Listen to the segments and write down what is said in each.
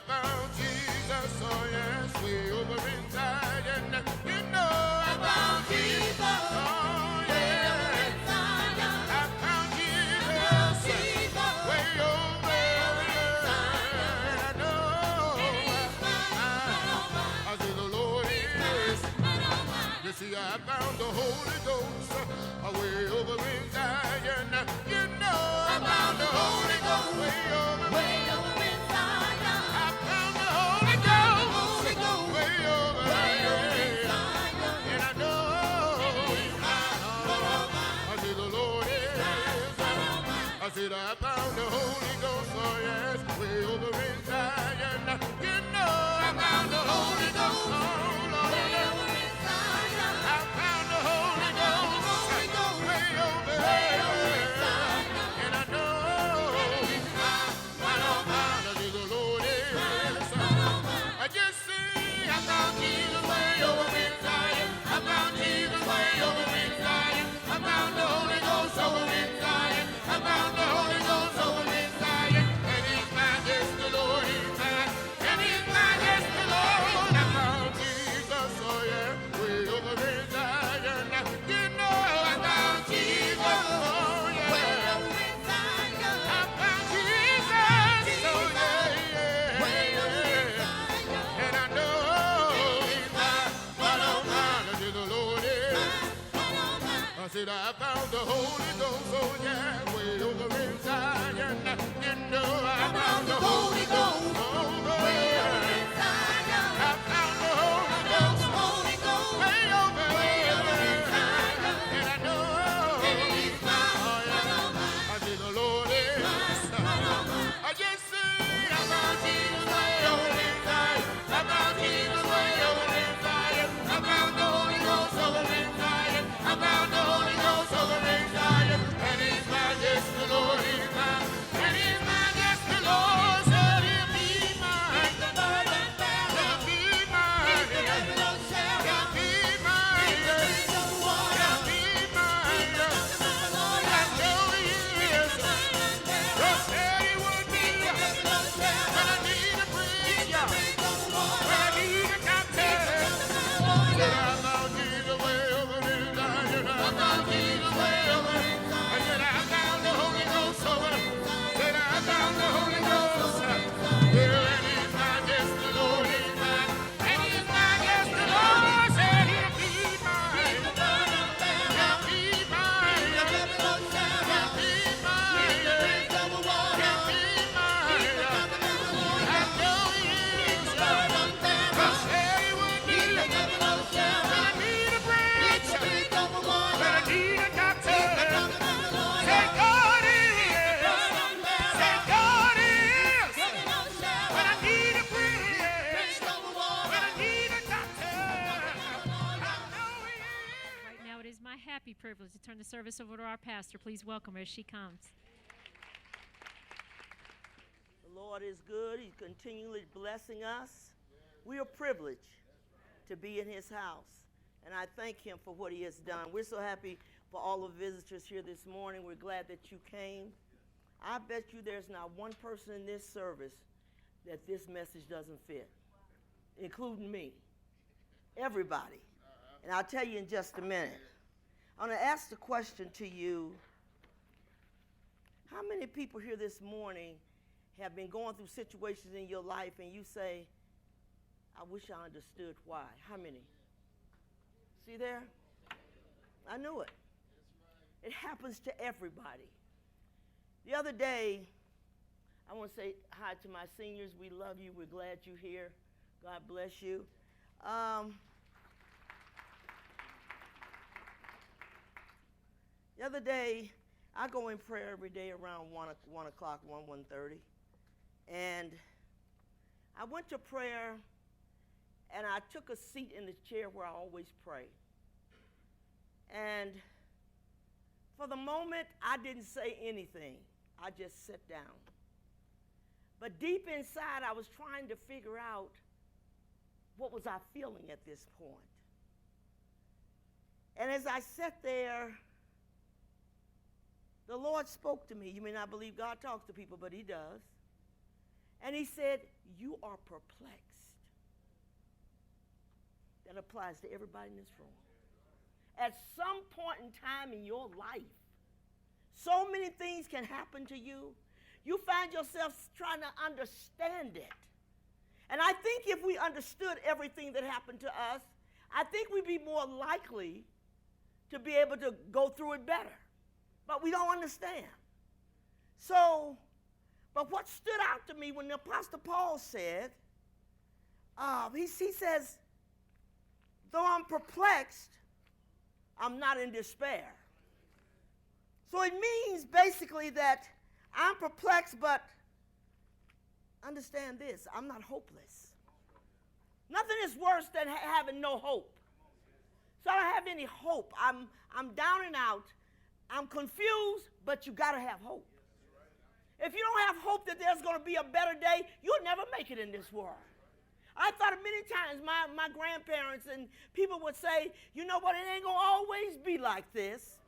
found Jesus, oh yes, way over in Zion. You know I found Jesus, oh yeah. I found Jesus, way over in Zion. I know I say the Lord is. You see, I found the Holy Ghost way over in Zion. You know I found the Holy Ghost way over in Zion. I found the Holy Ghost way over in Zion. And I know I see the Lord is. I said I found the Holy Ghost, oh yes, way over in Zion. You know I found the Holy Ghost, oh Lord, way over in Zion. I found the Holy Ghost way over in Zion. And I know I see the Lord is. I just see I found Jesus way over in Zion. I found Jesus way over in Zion. I found the Holy Ghost over in Zion. I found the Holy Ghost over in Zion. And he's mine, yes, the Lord is mine. And he's mine, yes, the Lord. I found Jesus, oh yeah, way over in Zion. You know I found Jesus, oh yeah, way over in Zion. I found Jesus, oh yeah, way over in Zion. And I know he's mine, but oh mine, I said the Lord is. I said I found the Holy Ghost, oh yeah, way over in Zion. You know I found the Holy Ghost, oh yeah. I found the Holy Ghost, way over in Zion. And I know he's mine, oh yeah. I said the Lord is. I just see I found Jesus way over in Zion. I found Jesus way over in Zion. I found the Holy Ghost over in Zion. I found the Holy Ghost over in Zion. And he's mine, yes, the Lord is mine. And he's mine, yes, the Lord said he'll be mine. He'll be mine. He'll be mine. He'll be mine. He'll be mine. I know he is. He said he would be. When I need a bridge, when I need a captain. Said I found Jesus way over in Zion. I found Jesus way over in Zion. I said I found the Holy Ghost over. Said I found the Holy Ghost. Well, and he's mine, yes, the Lord is mine. And he's mine, yes, the Lord said he'll be mine. He'll be mine. He'll be mine. He'll be mine. I know he is. He said he would be. When I need a bridge, when I need a doctor, say God is. Say God is. When I need a bridge, when I need a doctor, I know he is. Right now, it is my happy privilege to turn the service over to our pastor. Please welcome her as she comes. The Lord is good. He's continually blessing us. We are privileged to be in his house, and I thank him for what he has done. We're so happy for all the visitors here this morning. We're glad that you came. I bet you there's not one person in this service that this message doesn't fit, including me. Everybody. And I'll tell you in just a minute. I'm going to ask the question to you. How many people here this morning have been going through situations in your life and you say, I wish I understood why? How many? See there? I knew it. It happens to everybody. The other day, I want to say hi to my seniors. We love you. We're glad you're here. God bless you. The other day, I go in prayer every day around 1 o'clock, 1:30. And I went to prayer, and I took a seat in the chair where I always pray. And for the moment, I didn't say anything. I just sat down. But deep inside, I was trying to figure out what was I feeling at this point. And as I sat there, the Lord spoke to me. You may not believe God talks to people, but he does. And he said, you are perplexed. That applies to everybody in this room. At some point in time in your life, so many things can happen to you. You find yourself trying to understand it. And I think if we understood everything that happened to us, I think we'd be more likely to be able to go through it better. But we don't understand. So, but what stood out to me when the Apostle Paul said, he says, though I'm perplexed, I'm not in despair. So it means basically that I'm perplexed, but understand this, I'm not hopeless. Nothing is worse than having no hope. So I don't have any hope. I'm down and out. I'm confused, but you got to have hope. If you don't have hope that there's going to be a better day, you'll never make it in this world. I thought many times my grandparents and people would say, you know what, it ain't going to always be like this.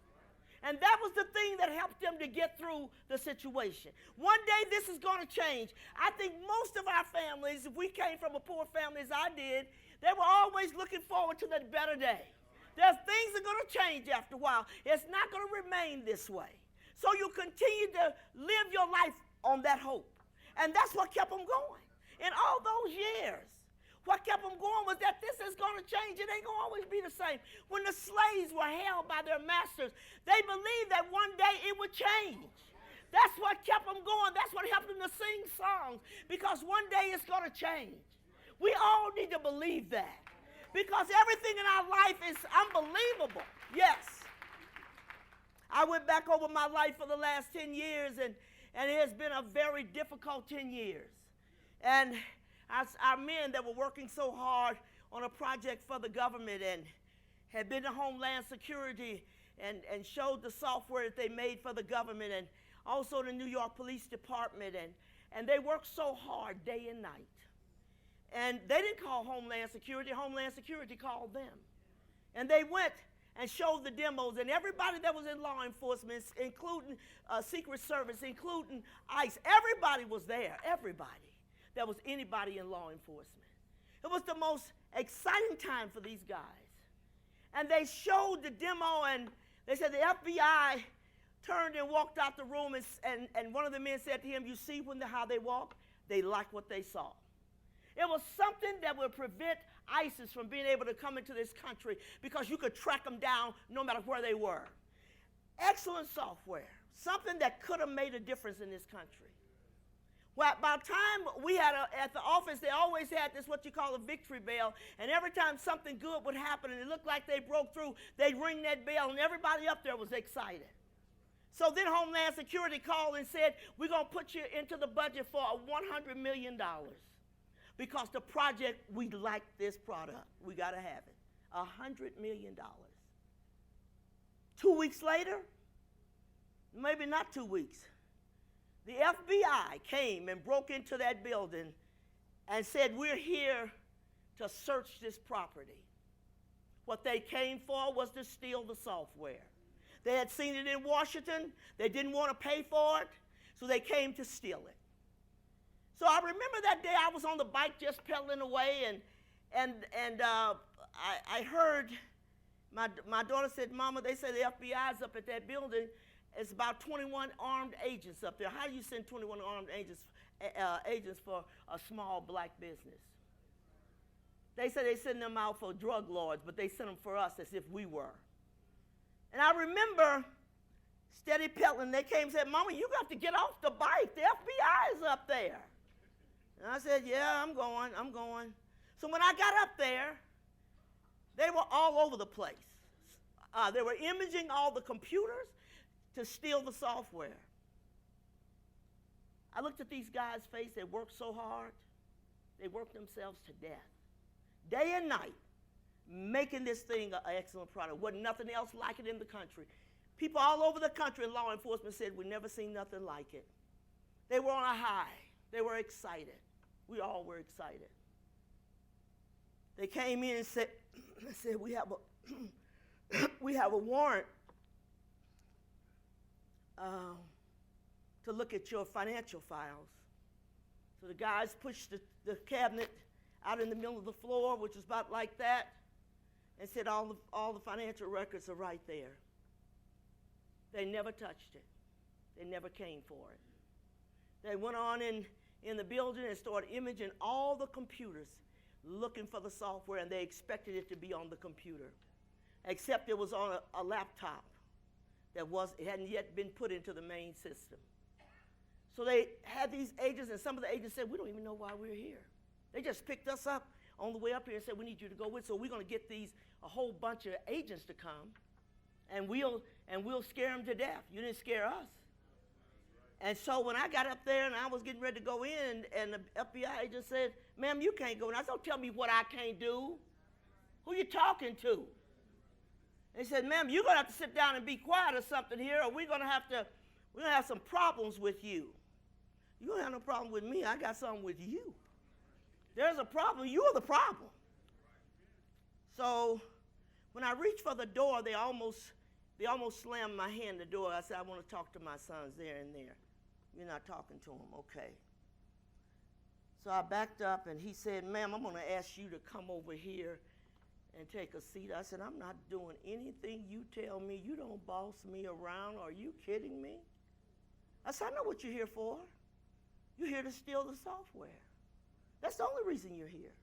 And that was the thing that helped them to get through the situation. One day this is going to change. I think most of our families, if we came from a poor family as I did, they were always looking forward to that better day. There's things that are going to change after a while. It's not going to remain this way. So you continue to live your life on that hope. And that's what kept them going. In all those years, what kept them going was that this is going to change. It ain't going to always be the same. When the slaves were held by their masters, they believed that one day it would change. That's what kept them going. That's what helped them to sing songs, because one day it's going to change. We all need to believe that, because everything in our life is unbelievable. Yes. I went back over my life for the last 10 years, and it has been a very difficult 10 years. And our men that were working so hard on a project for the government and had been to Homeland Security and showed the software that they made for the government, and also the New York Police Department, and they worked so hard day and night. And they didn't call Homeland Security called them. And they went and showed the demos, and everybody that was in law enforcement, including Secret Service, including ICE, everybody was there, everybody. There was anybody in law enforcement. It was the most exciting time for these guys. And they showed the demo, and they said the FBI turned and walked out the room, and one of the men said to him, you see how they walk? They like what they saw. It was something that would prevent ISIS from being able to come into this country, because you could track them down no matter where they were. Excellent software, something that could have made a difference in this country. Well, by the time we had at the office, they always had this, what you call a victory bell, and every time something good would happen and it looked like they broke through, they'd ring that bell, and everybody up there was excited. So then Homeland Security called and said, we're going to put you into the budget for $100 million, because the project, we like this product. We got to have it. $100 million. 2 weeks later, maybe not 2 weeks, the FBI came and broke into that building and said, we're here to search this property. What they came for was to steal the software. They had seen it in Washington. They didn't want to pay for it, so they came to steal it. So I remember that day I was on the bike just pedaling away, and I heard my daughter said, Mama, they say the FBI's up at that building. It's about 21 armed agents up there. How do you send 21 armed agents for a small black business? They said they send them out for drug lords, but they sent them for us as if we were. And I remember steady pedaling. They came and said, Mama, you got to get off the bike. The FBI is up there. And I said, yeah, I'm going. So when I got up there, they were all over the place. They were imaging all the computers to steal the software. I looked at these guys' face. They worked so hard. They worked themselves to death, day and night, making this thing an excellent product. Wasn't nothing else like it in the country. People all over the country in law enforcement said, we've never seen nothing like it. They were on a high. They were excited. We all were excited. They came in and said, we have a warrant to look at your financial files. So the guys pushed the cabinet out in the middle of the floor, which was about like that, and said all the financial records are right there. They never touched it. They never came for it. They went on in the building and started imaging all the computers, looking for the software, and they expected it to be on the computer, except it was on a laptop it hadn't yet been put into the main system. So they had these agents, and some of the agents said, we don't even know why we're here. They just picked us up on the way up here and said, we need you to go with, so we're going to get a whole bunch of agents to come, and we'll scare them to death. You didn't scare us. And so when I got up there and I was getting ready to go in, and the FBI agent said, ma'am, you can't go in. I said, don't tell me what I can't do. Who you talking to? They said, ma'am, you're going to have to sit down and be quiet or something here, or we're going to have some problems with you. You don't have no problem with me. I got something with you. There's a problem. You're the problem. So when I reached for the door, they almost slammed my hand in the door. I said, I want to talk to my sons there and there. You're not talking to them. Okay. So I backed up, and he said, ma'am, I'm going to ask you to come over here and take a seat. I said, I'm not doing anything you tell me. You don't boss me around. Are you kidding me? I said, I know what you're here for. You're here to steal the software. That's the only reason you're here.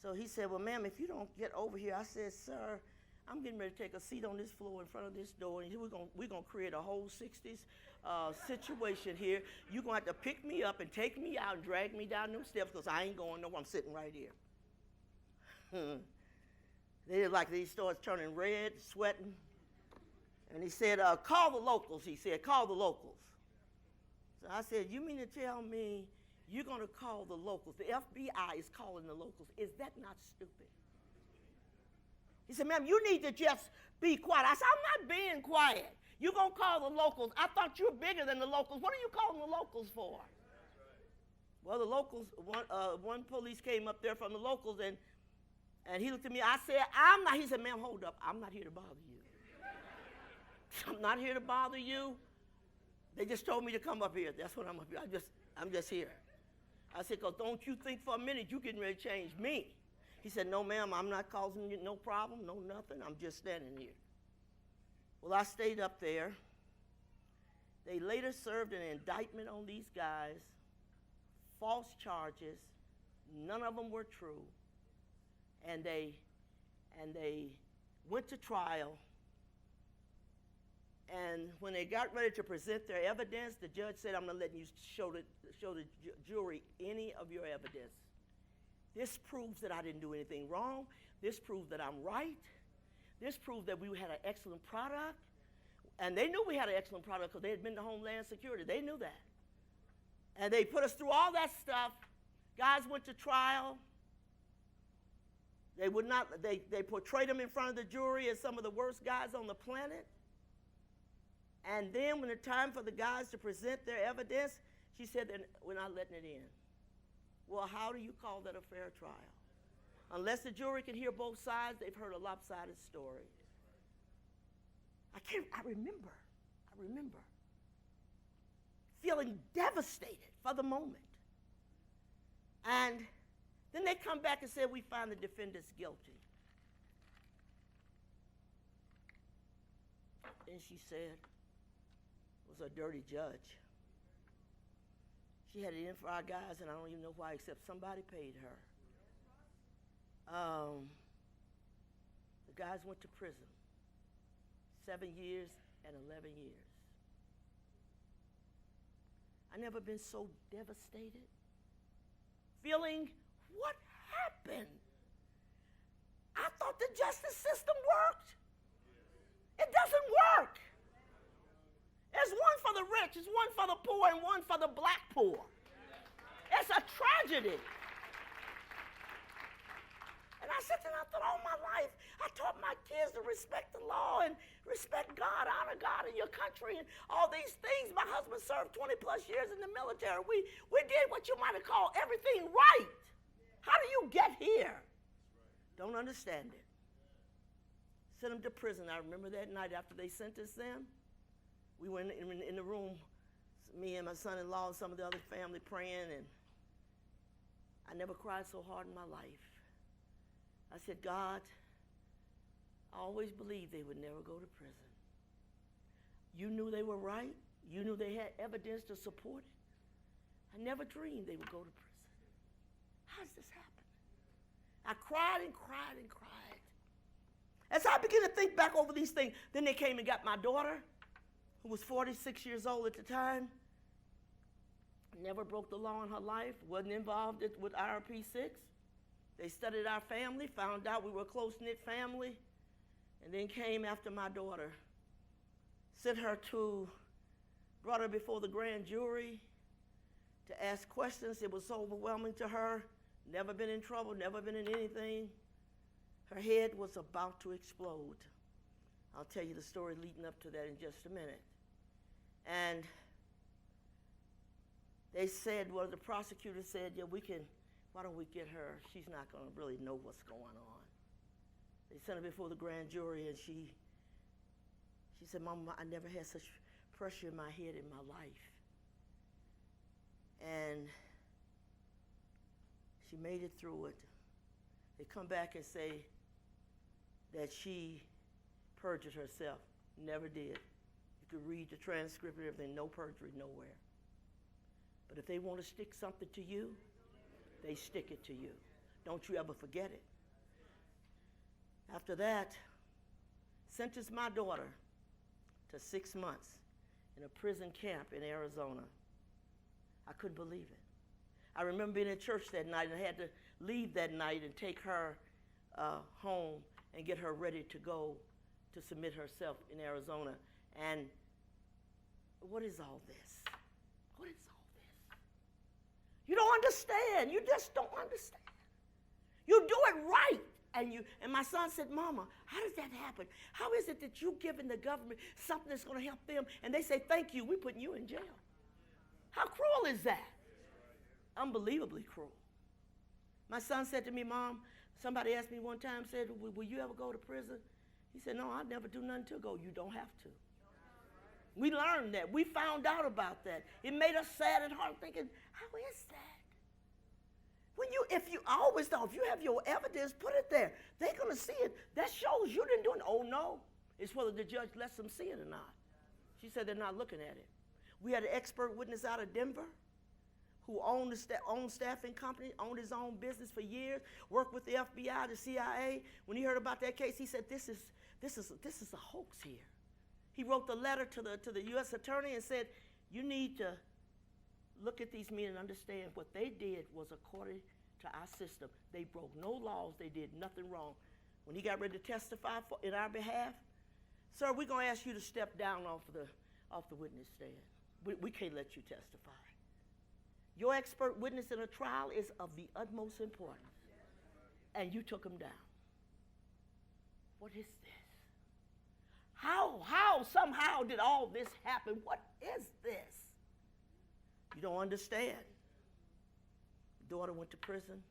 So he said, well, ma'am, if you don't get over here. I said, sir, I'm getting ready to take a seat on this floor in front of this door, and we're gonna create a whole 60s situation here. You're going to have to pick me up and take me out and drag me down them steps, because I ain't going nowhere. I'm sitting right here. They started turning red, sweating. And he said, call the locals, he said, call the locals. So I said, you mean to tell me you're going to call the locals? The FBI is calling the locals. Is that not stupid? He said, ma'am, you need to just be quiet. I said, I'm not being quiet. You're going to call the locals. I thought you were bigger than the locals. What are you calling the locals for? Well, the locals, one police came up there from the locals, and he looked at me. I said, I'm not. He said, ma'am, hold up. I'm not here to bother you. I'm not here to bother you. They just told me to come up here. That's what I'm up here. I'm just here. I said, because don't you think for a minute you're getting ready to change me. He said, no, ma'am, I'm not causing you no problem, no nothing. I'm just standing here. Well, I stayed up there. They later served an indictment on these guys, false charges. None of them were true. And they went to trial. And when they got ready to present their evidence, the judge said, I'm going to let you show the jury any of your evidence. This proves that I didn't do anything wrong. This proves that I'm right. This proves that we had an excellent product. And they knew we had an excellent product because they had been to Homeland Security. They knew that. And they put us through all that stuff. Guys went to trial. They portrayed them in front of the jury as some of the worst guys on the planet. And then when the time for the guys to present their evidence, she said that we're not letting it in. Well, how do you call that a fair trial? Unless the jury can hear both sides, they've heard a lopsided story. I remember feeling devastated for the moment. And then they come back and say, we find the defendants guilty. And she said, it was a dirty judge. She had it in for our guys, and I don't even know why, except somebody paid her. The guys went to prison, 7 years and 11 years. I never been so devastated, feeling, what happened? I thought the justice system worked. It doesn't work. There's one for the rich, there's one for the poor, and one for the black poor. It's a tragedy. And I sat there and I thought, all my life, I taught my kids to respect the law and respect God, honor God and your country and all these things. My husband served 20 plus years in the military. We did what you might have called everything right. How do you get here? Don't understand it. Sent them to prison. I remember that night after they sentenced them. We were in the room, me and my son-in-law and some of the other family praying, and I never cried so hard in my life. I said, God, I always believed they would never go to prison. You knew they were right. You knew they had evidence to support it. I never dreamed they would go to prison. How does this happen? I cried and cried and cried. As I began to think back over these things, then they came and got my daughter, who was 46 years old at the time. Never broke the law in her life, wasn't involved with IRP 6. They studied our family, found out we were a close-knit family, and then came after my daughter. Sent her brought her before the grand jury to ask questions. It was so overwhelming to her. Never been in trouble, never been in anything. Her head was about to explode. I'll tell you the story leading up to that in just a minute. And they said, well, the prosecutor said, yeah, why don't we get her? She's not going to really know what's going on. They sent her before the grand jury, and she said, Mama, I never had such pressure in my head in my life. And she made it through it. They come back and say that she perjured herself. Never did. You could read the transcript and everything, no perjury, nowhere. But if they want to stick something to you, they stick it to you. Don't you ever forget it. After that, sentenced my daughter to 6 months in a prison camp in Arizona. I couldn't believe it. I remember being at church that night, and I had to leave that night and take her home and get her ready to go to submit herself in Arizona. And what is all this? What is all this? You don't understand. You just don't understand. You do it right. And my son said, Mama, how does that happen? How is it that you're giving the government something that's going to help them, and they say, thank you, we're putting you in jail? How cruel is that? Unbelievably cruel. My son said to me, Mom, somebody asked me one time, said, will you ever go to prison? He said, no, I'll never do nothing to go. You don't have to. We learned that. We found out about that. It made us sad and hard, thinking, how is that? I always thought, if you have your evidence, put it there. They're going to see it. That shows you didn't do it. Oh, no. It's whether the judge lets them see it or not. She said they're not looking at it. We had an expert witness out of Denver who owned staffing company, owned his own business for years, worked with the FBI, the CIA. When he heard about that case, he said, this is a hoax here. He wrote the letter to the U.S. attorney and said, you need to look at these men and understand what they did was according to our system. They broke no laws. They did nothing wrong. When he got ready to testify in our behalf, sir, we're going to ask you to step down off the witness stand. We can't let you testify. Your expert witness in a trial is of the utmost importance. And you took him down. What is this? Somehow did all this happen? What is this? You don't understand. Daughter went to prison.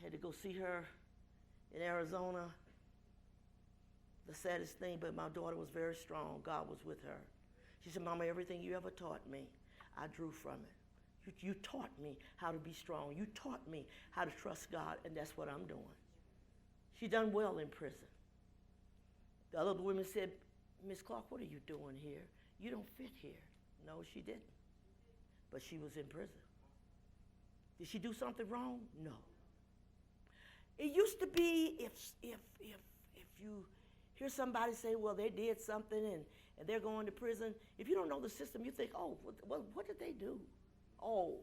I had to go see her in Arizona. The saddest thing, but my daughter was very strong. God was with her. She said, Mama, everything you ever taught me, I drew from it. You taught me how to be strong. You taught me how to trust God, and that's what I'm doing. She done well in prison. The other women said, Miss Clark, what are you doing here? You don't fit here. No, she didn't. But she was in prison. Did she do something wrong? No. It used to be if you hear somebody say, well, they did something and they're going to prison, if you don't know the system, you think, oh, what did they do? Oh,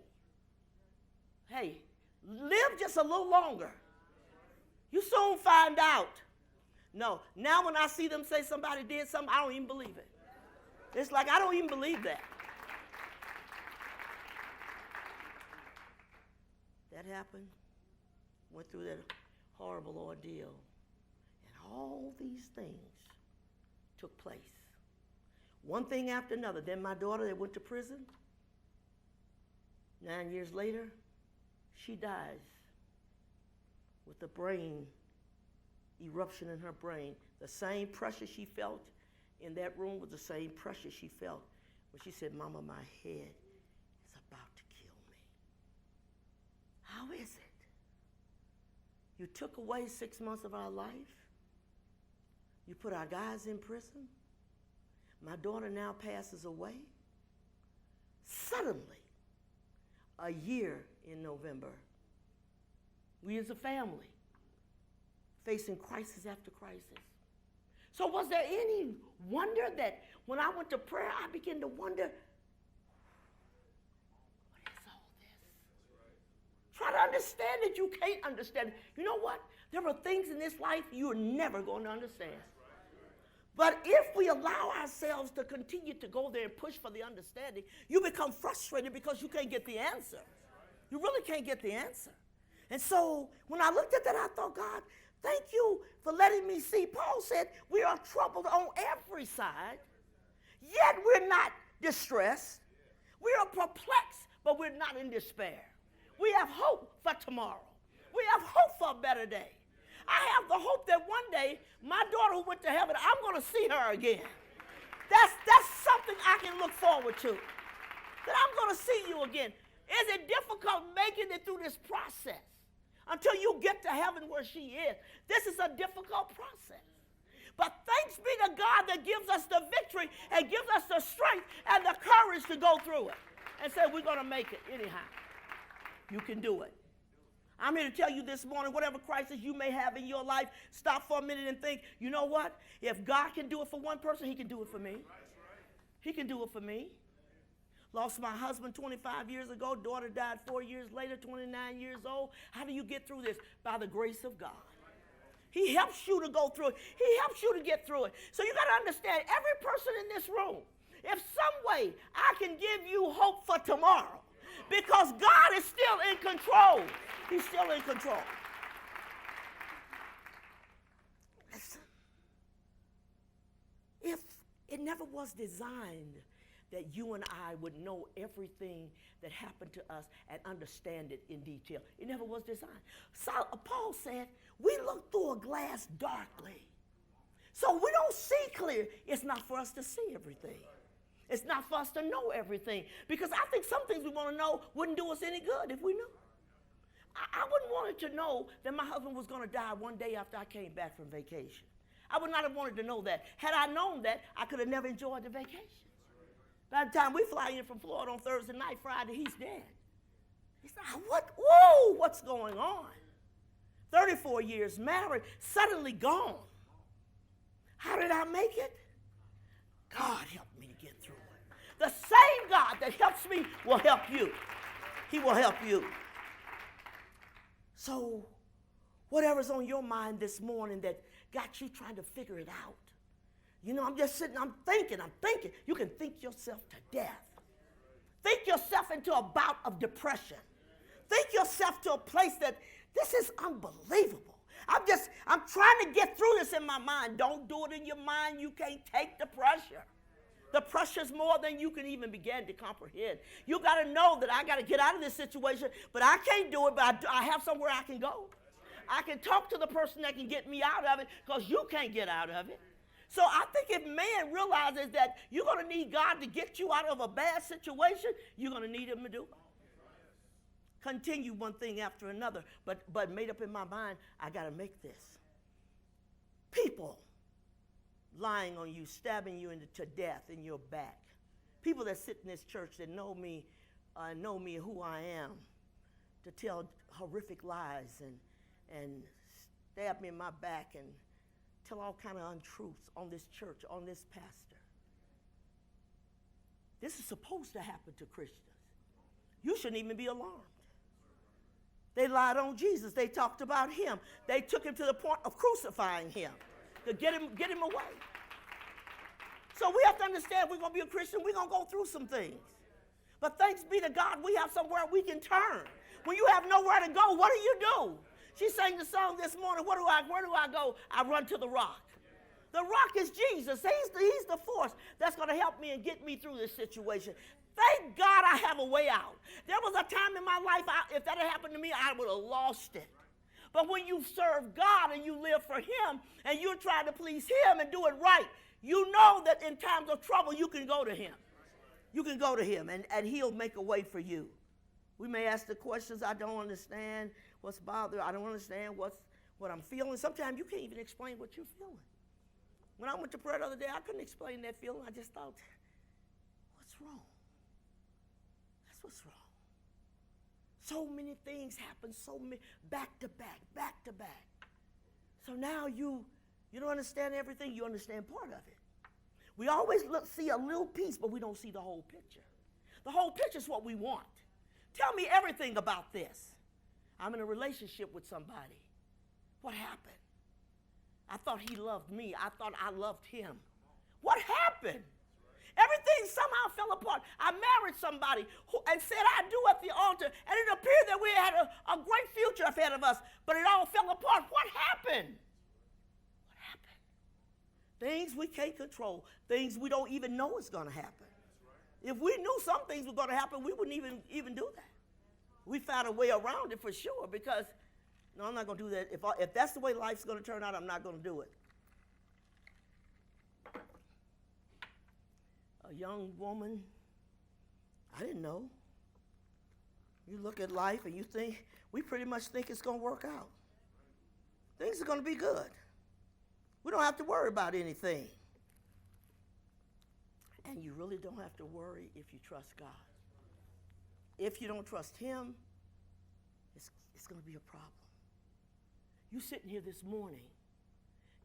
hey, live just a little longer. You soon find out. No, now when I see them say somebody did something, I don't even believe it. It's like I don't even believe that. That happened, went through that horrible ordeal, and all these things took place. One thing after another. Then my daughter that went to prison, 9 years later, she dies with a brain eruption in her brain. The same pressure she felt in that room was the same pressure she felt when she said, Mama, my head is about to kill me. How is it? You took away 6 months of our life. You put our guys in prison. My daughter now passes away. Suddenly, a year in November, we as a family facing crisis after crisis. So was there any wonder that when I went to prayer, I began to wonder, what is all this? Try to understand it. You can't understand it. You know what? There are things in this life you're never going to understand. But if we allow ourselves to continue to go there and push for the understanding, you become frustrated because you can't get the answer. You really can't get the answer. And so when I looked at that, I thought, God, thank you for letting me see. Paul said, we are troubled on every side, yet we're not distressed. We are perplexed, but we're not in despair. We have hope for tomorrow. We have hope for a better day. I have the hope that one day my daughter who went to heaven, I'm going to see her again. That's something I can look forward to. That I'm going to see you again. Is it difficult making it through this process until you get to heaven where she is? This is a difficult process. But thanks be to God that gives us the victory and gives us the strength and the courage to go through it and say we're going to make it anyhow. You can do it. I'm here to tell you this morning, whatever crisis you may have in your life, stop for a minute and think, you know what? If God can do it for one person, he can do it for me. He can do it for me. Lost my husband 25 years ago. Daughter died 4 years later, 29 years old. How do you get through this? By the grace of God. He helps you to go through it. He helps you to get through it. So you got to understand, every person in this room, if some way I can give you hope for tomorrow, because God is still in control. He's still in control. Listen, if it never was designed that you and I would know everything that happened to us and understand it in detail, it never was designed. So, Paul said, we look through a glass darkly. So we don't see clear. It's not for us to see everything. It's not for us to know everything. Because I think some things we want to know wouldn't do us any good if we knew. I wouldn't want it to know that my husband was going to die one day after I came back from vacation. I would not have wanted to know that. Had I known that, I could have never enjoyed the vacation. By the time we fly in from Florida on Thursday night, Friday, he's dead. He said, what? Whoa, what's going on? 34 years married, suddenly gone. How did I make it? God helped me to get through it. The same God that helps me will help you. He will help you. So, whatever's on your mind this morning that got you trying to figure it out. You know, I'm just sitting, I'm thinking. You can think yourself to death. Think yourself into a bout of depression. Think yourself to a place that this is unbelievable. I'm trying to get through this in my mind. Don't do it in your mind. You can't take the pressure. The pressure's more than you can even begin to comprehend. You got to know that I got to get out of this situation, but I can't do it, but I have somewhere I can go. I can talk to the person that can get me out of it because you can't get out of it. So I think if man realizes that you're going to need God to get you out of a bad situation, you're going to need him to do it. Continue one thing after another, but made up in my mind, I got to make this. People lying on you, stabbing you to death in your back. People that sit in this church that know me who I am, to tell horrific lies and stab me in my back and tell all kind of untruths on this church, on this pastor. This is supposed to happen to Christians. You shouldn't even be alarmed. They lied on Jesus. They talked about him. They took him to the point of crucifying him to get him away. So we have to understand, we're going to be a Christian, we're going to go through some things. But thanks be to God, we have somewhere we can turn. When you have nowhere to go, what do? She sang the song this morning, where do I go? I run to the rock. The rock is Jesus. He's the force that's going to help me and get me through this situation. Thank God I have a way out. There was a time in my life, if that had happened to me, I would have lost it. But when you serve God and you live for him and you're trying to please him and do it right, you know that in times of trouble you can go to him. You can go to him, and he'll make a way for you. We may ask the questions, I don't understand what's bothering, I don't understand what I'm feeling. Sometimes you can't even explain what you're feeling. When I went to prayer the other day, I couldn't explain that feeling. I just thought, what's wrong? That's what's wrong. So many things happen, so many, back to back, back to back. So now you don't understand everything, you understand part of it. We always see a little piece, but we don't see the whole picture. The whole picture is what we want. Tell me everything about this. I'm in a relationship with somebody. What happened? I thought he loved me. I thought I loved him. What happened? Everything somehow fell apart. I married somebody and said I do at the altar, and it appeared that we had a great future ahead of us, but it all fell apart. What happened? What happened? Things we can't control, things we don't even know is going to happen. If we knew some things were going to happen, we wouldn't even do that. We found a way around it for sure, because, no, I'm not going to do that. If that's the way life's going to turn out, I'm not going to do it. A young woman, I didn't know. You look at life and you think, we pretty much think it's going to work out. Things are going to be good. We don't have to worry about anything. And you really don't have to worry if you trust God. If you don't trust him, it's going to be a problem. You sitting here this morning,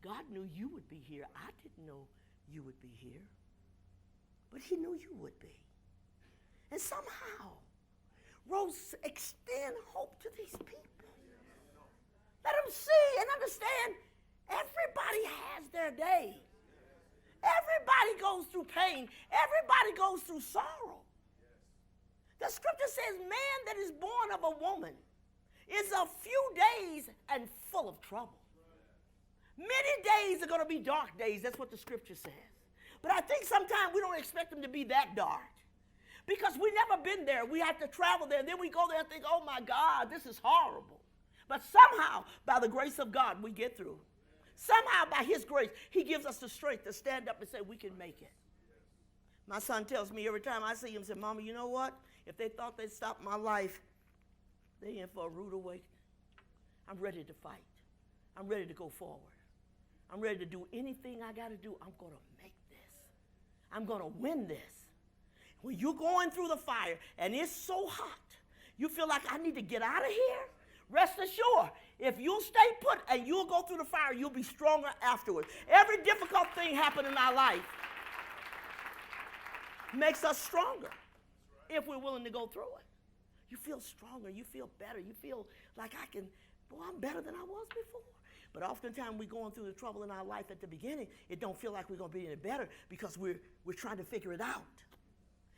God knew you would be here. I didn't know you would be here. But he knew you would be. And somehow, Rose, extend hope to these people. Let them see and understand everybody has their day. Everybody goes through pain. Everybody goes through sorrow. The scripture says, man that is born of a woman is a few days and full of trouble. Many days are going to be dark days. That's what the scripture says. But I think sometimes we don't expect them to be that dark, because we've never been there. We have to travel there. Then we go there and think, oh, my God, this is horrible. But somehow, by the grace of God, we get through. Somehow, by his grace, he gives us the strength to stand up and say, we can make it. My son tells me every time I see him, say, Mama, you know what? If they thought they'd stop my life, they're in for a rude awakening. I'm ready to fight. I'm ready to go forward. I'm ready to do anything I got to do. I'm going to make this. I'm going to win this. When you're going through the fire and it's so hot, you feel like I need to get out of here, rest assured, if you'll stay put and you'll go through the fire, you'll be stronger afterwards. Every difficult thing happening in our life makes us stronger if we're willing to go through it. You feel stronger. You feel better. You feel like I'm better than I was before. But oftentimes we're going through the trouble in our life at the beginning, it don't feel like we're going to be any better because we're trying to figure it out.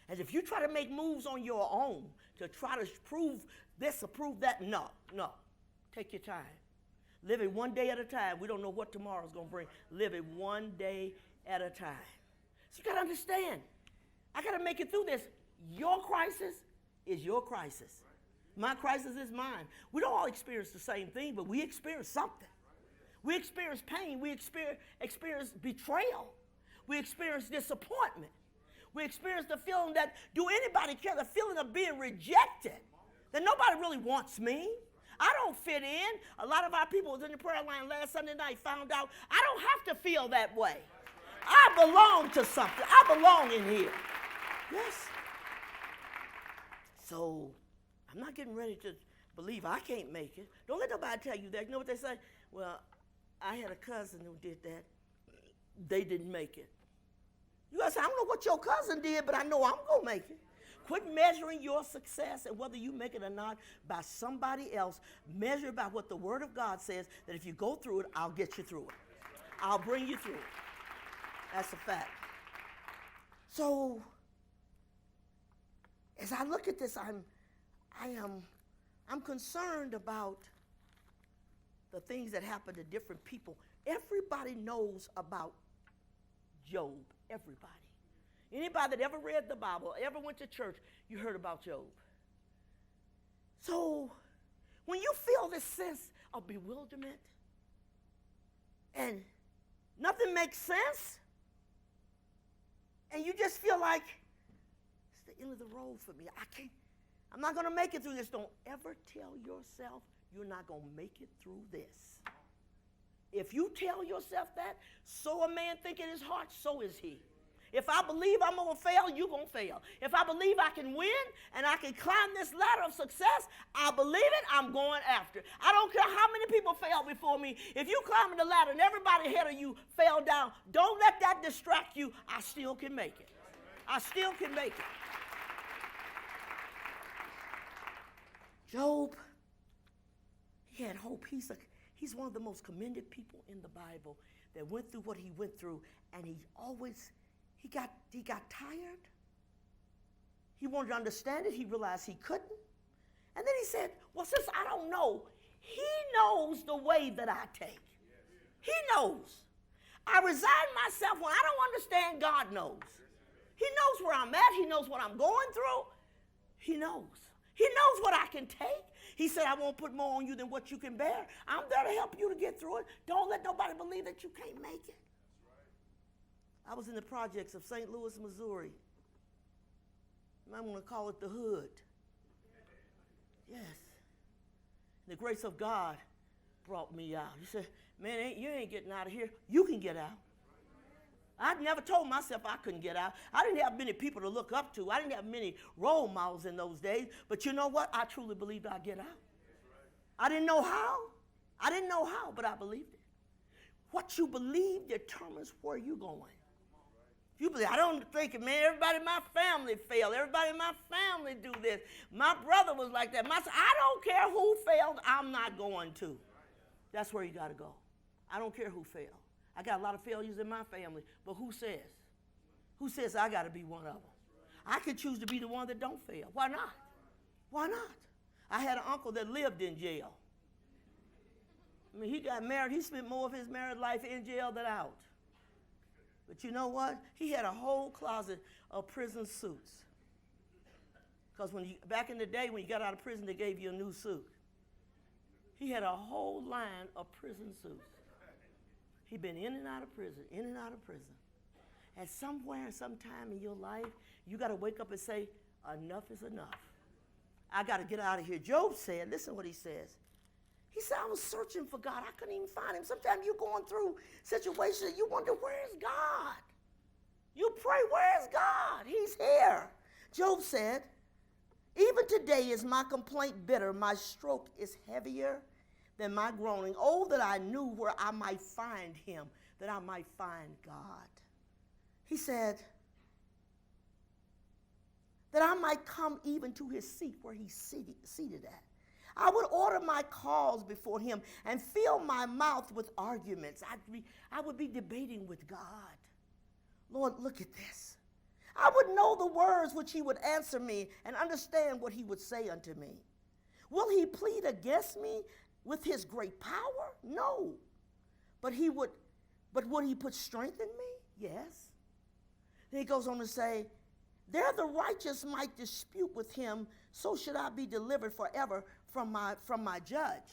And if you try to make moves on your own to try to prove this or prove that, no. Take your time. Live it one day at a time. We don't know what tomorrow's going to bring. Live it one day at a time. So you got to understand, I got to make it through this. Your crisis is your crisis. My crisis is mine. We don't all experience the same thing, but we experience something. We experience pain. We experience betrayal. We experience disappointment. We experience the feeling that, do anybody care? The feeling of being rejected. That nobody really wants me. I don't fit in. A lot of our people was in the prayer line last Sunday night found out I don't have to feel that way. I belong to something. I belong in here. Yes. So I'm not getting ready to believe I can't make it. Don't let nobody tell you that. You know what they say? Well, I had a cousin who did that. They didn't make it. You guys say, I don't know what your cousin did, but I know I'm going to make it. Quit measuring your success and whether you make it or not by somebody else. Measure it by what the Word of God says, that if you go through it, I'll get you through it. I'll bring you through it. That's a fact. So, as I look at this, I'm concerned about the things that happen to different people. Everybody knows about Job. Everybody. Anybody that ever read the Bible, ever went to church, you heard about Job. So, when you feel this sense of bewilderment and nothing makes sense, and you just feel like the end of the road for me. I'm not going to make it through this. Don't ever tell yourself you're not going to make it through this. If you tell yourself that, so a man think in his heart, so is he. If I believe I'm going to fail, you're going to fail. If I believe I can win and I can climb this ladder of success, I believe it, I'm going after it. I don't care how many people failed before me. If you climb the ladder and everybody ahead of you fell down, don't let that distract you. I still can make it. I still can make it. Job, he had hope. He's one of the most commended people in the Bible that went through what he went through, and he got tired. He wanted to understand it. He realized he couldn't. And then he said, well, since I don't know, he knows the way that I take. He knows. I resign myself when I don't understand, God knows. He knows where I'm at. He knows what I'm going through. He knows. He knows what I can take. He said, I won't put more on you than what you can bear. I'm there to help you to get through it. Don't let nobody believe that you can't make it. I was in the projects of St. Louis, Missouri. I'm going to call it the hood. Yes. The grace of God brought me out. He said, man, you ain't getting out of here. You can get out. I never told myself I couldn't get out. I didn't have many people to look up to. I didn't have many role models in those days. But you know what? I truly believed I'd get out. I didn't know how. But I believed it. What you believe determines where you're going. You believe, I don't think, man, everybody in my family failed. Everybody in my family do this. My brother was like that. I don't care who failed. I'm not going to. That's where you got to go. I don't care who failed. I got a lot of failures in my family, but who says? Who says I got to be one of them? I could choose to be the one that don't fail. Why not? Why not? I had an uncle that lived in jail. I mean, he got married. He spent more of his married life in jail than out. But you know what? He had a whole closet of prison suits. Because back in the day, when you got out of prison, they gave you a new suit. He had a whole line of prison suits. He'd been in and out of prison, in and out of prison. And somewhere, sometime in your life, you got to wake up and say, enough is enough. I got to get out of here. Job said, listen what he says. He said, I was searching for God. I couldn't even find him. Sometimes you're going through situations that you wonder, where's God? You pray, where's God? He's here. Job said, even today is my complaint bitter. My stroke is heavier than my groaning. Oh, that I knew where I might find him, that I might find God. He said, that I might come even to his seat where he's seated at. I would order my cause before him and fill my mouth with arguments. I would be debating with God. Lord, look at this. I would know the words which he would answer me and understand what he would say unto me. Will he plead against me with his great power? No. But would he put strength in me? Yes. Then he goes on to say, there the righteous might dispute with him, so should I be delivered forever from my judge.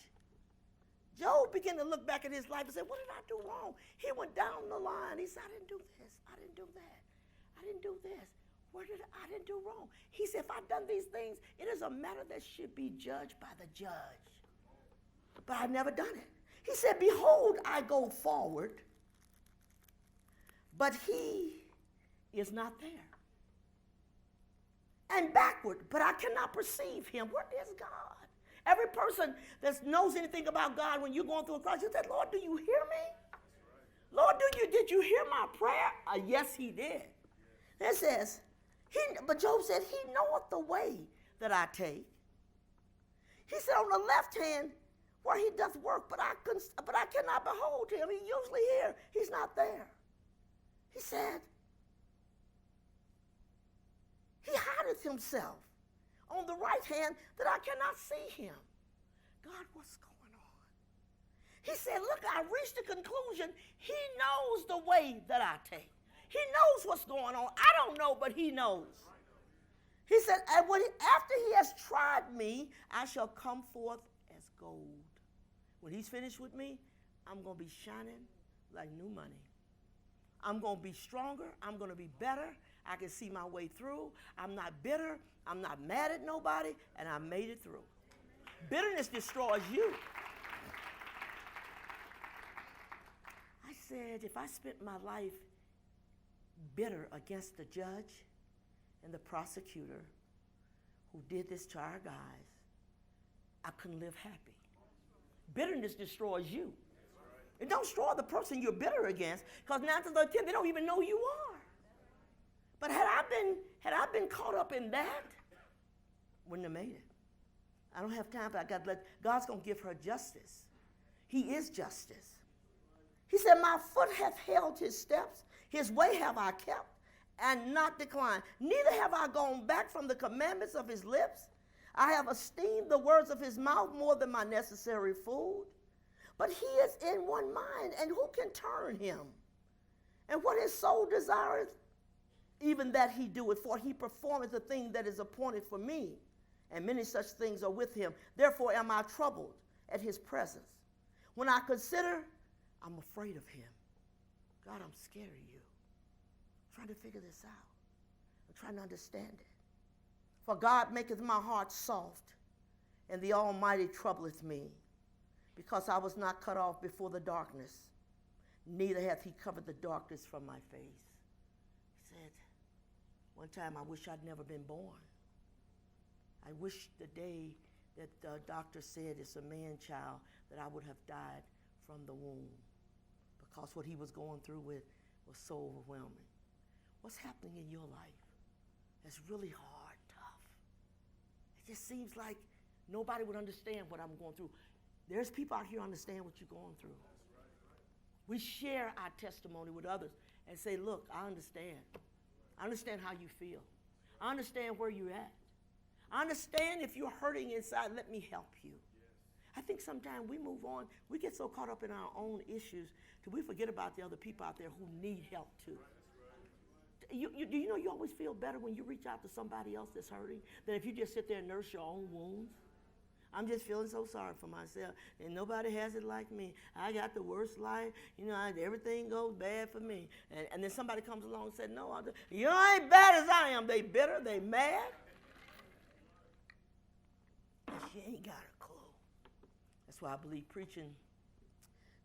Job began to look back at his life and say, what did I do wrong? He went down the line. He said, I didn't do this. I didn't do that. I didn't do this. I didn't do wrong. He said, if I've done these things, it is a matter that should be judged by the judge. But I've never done it. He said, behold, I go forward, but he is not there. And backward, but I cannot perceive him. Where is God? Every person that knows anything about God, when you're going through a crisis, you say, Lord, do you hear me? Lord, did you hear my prayer? Yes, he did. It says, but Job said, he knoweth the way that I take. He said, on the left hand, where he doth work, but I cannot behold him. He's usually here. He's not there. He said, he hideth himself on the right hand that I cannot see him. God, what's going on? He said, look, I reached the conclusion. He knows the way that I take. He knows what's going on. I don't know, but he knows. He said, and after he has tried me, I shall come forth as gold. When he's finished with me, I'm going to be shining like new money. I'm going to be stronger. I'm going to be better. I can see my way through. I'm not bitter. I'm not mad at nobody, and I made it through. Bitterness destroys you. I said, if I spent my life bitter against the judge and the prosecutor who did this to our guys, I couldn't live happy. Bitterness destroys you. It don't destroy the person you're bitter against, because 9 to 10, they don't even know you are. But had I been caught up in that, wouldn't have made it. I don't have time, but I got to let, God's going to give her justice. He is justice. He said, my foot hath held his steps, his way have I kept, and not declined. Neither have I gone back from the commandments of his lips. I have esteemed the words of his mouth more than my necessary food. But he is in one mind, and who can turn him? And what his soul desireth, even that he doeth, for he performeth the thing that is appointed for me, and many such things are with him. Therefore am I troubled at his presence. When I consider, I'm afraid of him. God, I'm scared of you. I'm trying to figure this out. I'm trying to understand it. For God maketh my heart soft, and the Almighty troubleth me, because I was not cut off before the darkness, neither hath he covered the darkness from my face. He said, one time I wish I'd never been born. I wish the day that the doctor said it's a man-child that I would have died from the womb, because what he was going through with was so overwhelming. What's happening in your life is really hard, tough. It just seems like nobody would understand what I'm going through. There's people out here who understand what you're going through. We share our testimony with others and say, look, I understand. I understand how you feel. I understand where you're at. I understand if you're hurting inside, let me help you. I think sometimes we move on, we get so caught up in our own issues till we forget about the other people out there who need help too. Do you know you always feel better when you reach out to somebody else that's hurting than if you just sit there and nurse your own wounds? I'm just feeling so sorry for myself, and nobody has it like me. I got the worst life. You know, everything goes bad for me. And then somebody comes along and says, no, you ain't bad as I am. They bitter, they mad. And she ain't got a clue. That's why I believe preaching,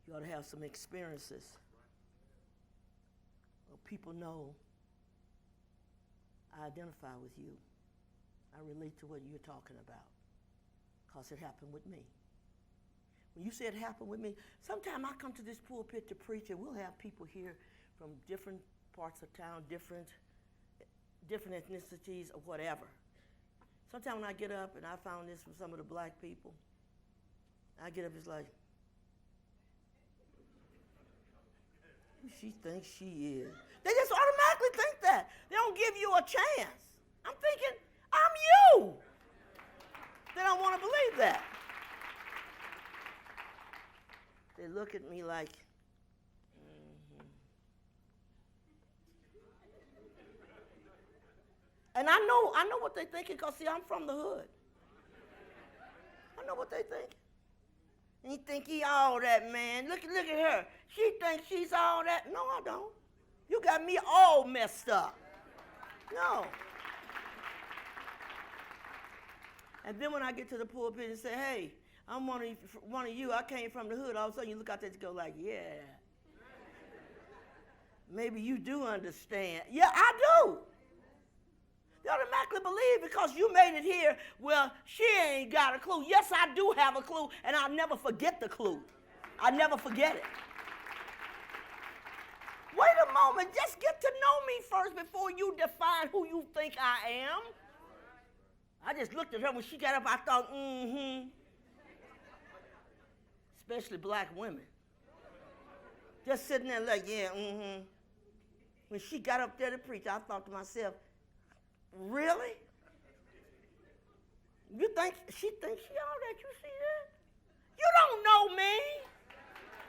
you ought to have some experiences. Well, people know I identify with you. I relate to what you're talking about. Because it happened with me. When you say it happened with me, sometimes I come to this pulpit to preach, and we'll have people here from different parts of town, different ethnicities or whatever. Sometimes when I get up, and I found this from some of the black people, I get up, it's like, who she thinks she is? They just automatically think that. They don't give you a chance. I'm thinking, I'm you. They don't want to believe that. They look at me like, And I know what they're thinking, because see, I'm from the hood. I know what they think. And you think he all that, man. Look at her. She thinks she's all that. No, I don't. You got me all messed up. No. And then when I get to the pulpit and say, hey, I'm one of you, I came from the hood, all of a sudden you look out there and go like, yeah. Maybe you do understand. Yeah, I do. They automatically believe because you made it here, well, she ain't got a clue. Yes, I do have a clue, and I'll never forget the clue. I'll never forget it. Wait a moment, just get to know me first before you define who you think I am. I just looked at her when she got up, I thought, Especially black women. Just sitting there like, yeah, When she got up there to preach, I thought to myself, really? You think she thinks she all that? You see that? You don't know me.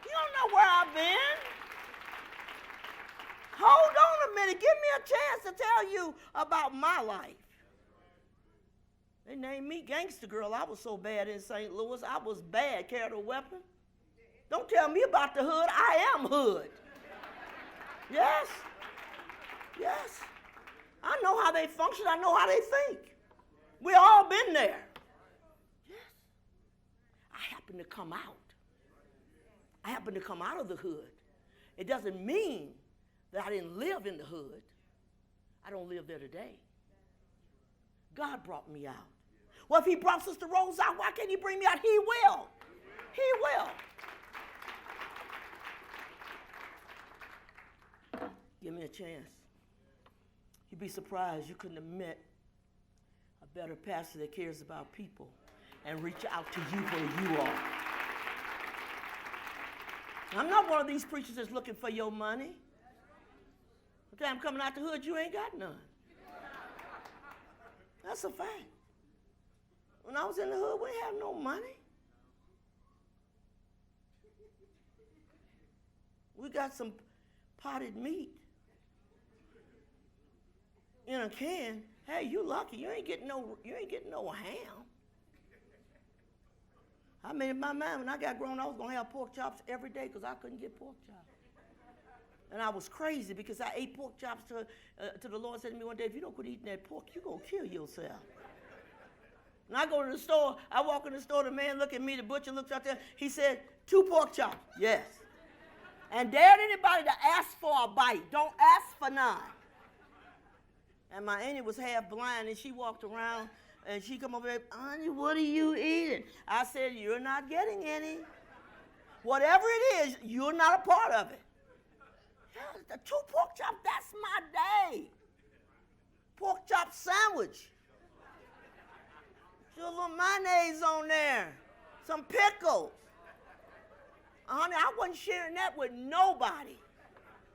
You don't know where I've been. Hold on a minute. Give me a chance to tell you about my life. They named me Gangster Girl. I was so bad in St. Louis. I was bad, carried a weapon. Don't tell me about the hood. I am hood. Yes. Yes. I know how they function. I know how they think. We all been there. Yes. I happen to come out. I happen to come out of the hood. It doesn't mean that I didn't live in the hood. I don't live there today. God brought me out. Well, if he brought Sister Rose out, why can't he bring me out? He will. He will. Give me a chance. You'd be surprised you couldn't have met a better pastor that cares about people and reach out to you where you are. I'm not one of these preachers that's looking for your money. Okay, I'm coming out the hood, you ain't got none. That's a fact. When I was in the hood, we didn't have no money. We got some potted meat in a can. Hey, you lucky. You ain't getting no ham. I made in my mind when I got grown, I was gonna have pork chops every day because I couldn't get pork chops. And I was crazy because I ate pork chops to the Lord said to me one day, if you don't quit eating that pork, you're gonna kill yourself. And I go to the store, I walk in the store, the man look at me, the butcher looks out there, he said, 2 pork chops. Yes. And dared anybody to ask for a bite. Don't ask for none. And my auntie was half blind, and she walked around, and she come over there, Auntie, what are you eating? I said, you're not getting any. Whatever it is, you're not a part of it. Yeah, the 2 pork chops, that's my day. Pork chop sandwich. Put a little mayonnaise on there. Some pickles. Honey, I wasn't sharing that with nobody.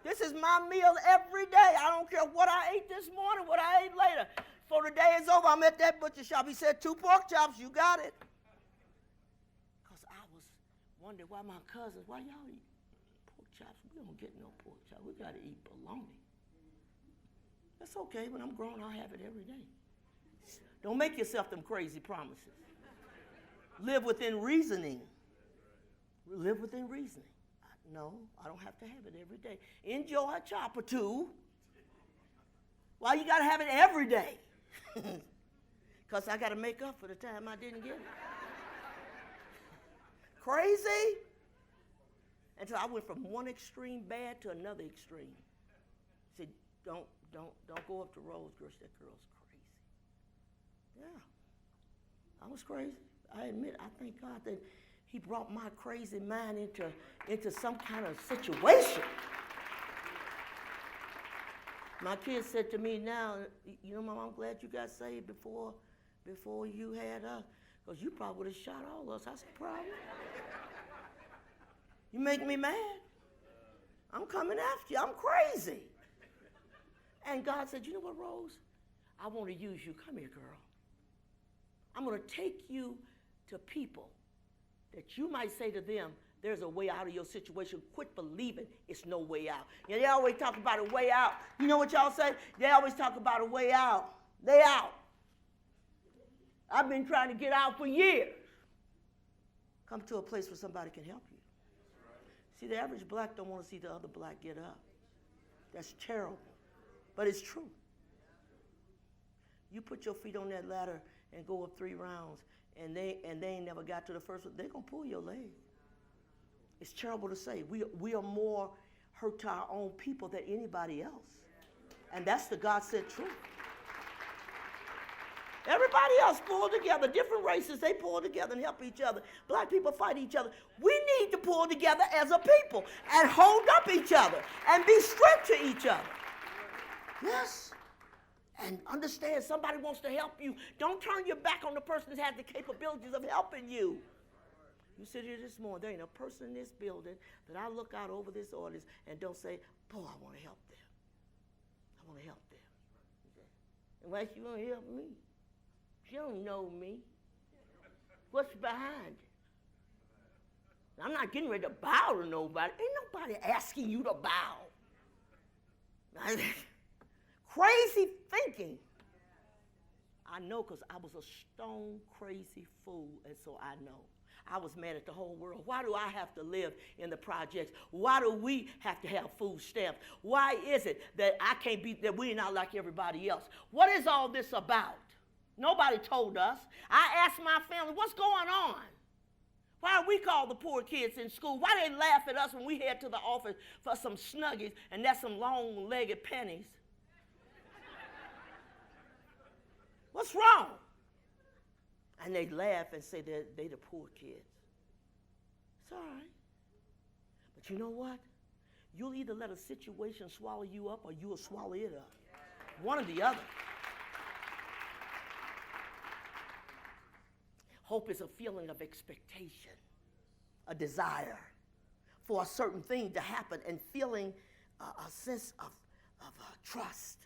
This is my meal every day. I don't care what I ate this morning, what I ate later. Before the day is over, I'm at that butcher shop. He said, 2 pork chops, you got it. Because I was wondering why my cousins, why y'all eat pork chops? We don't get no pork chops. We got to eat bologna. That's okay. When I'm grown, I'll have it every day. Don't make yourself them crazy promises. Live within reasoning. Live within reasoning. No, I don't have to have it every day. Enjoy a chop or 2. Why you got to have it every day? Because I got to make up for the time I didn't get it. Crazy? And so I went from one extreme bad to another extreme. Said, don't go up to Rose, girl. That girl's crazy. Yeah, I was crazy. I admit, I thank God that he brought my crazy mind into some kind of situation. My kids said to me now, you know, Mom, I'm glad you got saved before you had us, because you probably would have shot all of us. I said, probably. You make me mad. I'm coming after you. I'm crazy. And God said, you know what, Rose? I want to use you. Come here, girl. I'm going to take you to people that you might say to them, there's a way out of your situation. Quit believing it's no way out. You know, they always talk about a way out. You know what y'all say? They always talk about a way out. They out. I've been trying to get out for years. Come to a place where somebody can help you. See, the average black don't want to see the other black get up. That's terrible, but it's true. You put your feet on that ladder and go up 3 rounds, and they ain't never got to the first one, they're going to pull your leg. It's terrible to say. We are more hurt to our own people than anybody else. And that's the God said truth. Everybody else pull together. Different races, they pull together and help each other. Black people fight each other. We need to pull together as a people and hold up each other and be strength to each other. Yes. And understand somebody wants to help you. Don't turn your back on the person that has the capabilities of helping you. You sit here this morning, there ain't a person in this building that I look out over this audience and don't say, boy, I want to help them. I want to help them. And why she want to help me? She don't know me. What's behind it? I'm not getting ready to bow to nobody. Ain't nobody asking you to bow. Crazy thinking. I know because I was a stone crazy fool, and so I know. I was mad at the whole world. Why do I have to live in the projects? Why do we have to have food stamps? Why is it that that we're not like everybody else? What is all this about? Nobody told us. I asked my family, what's going on? Why we call the poor kids in school? Why they laugh at us when we head to the office for some Snuggies and that's some long-legged pennies? What's wrong? And they laugh and say they the poor kids. It's all right. But you know what? You'll either let a situation swallow you up or you'll swallow it up. One or the other. Hope is a feeling of expectation, a desire for a certain thing to happen and feeling a sense of trust.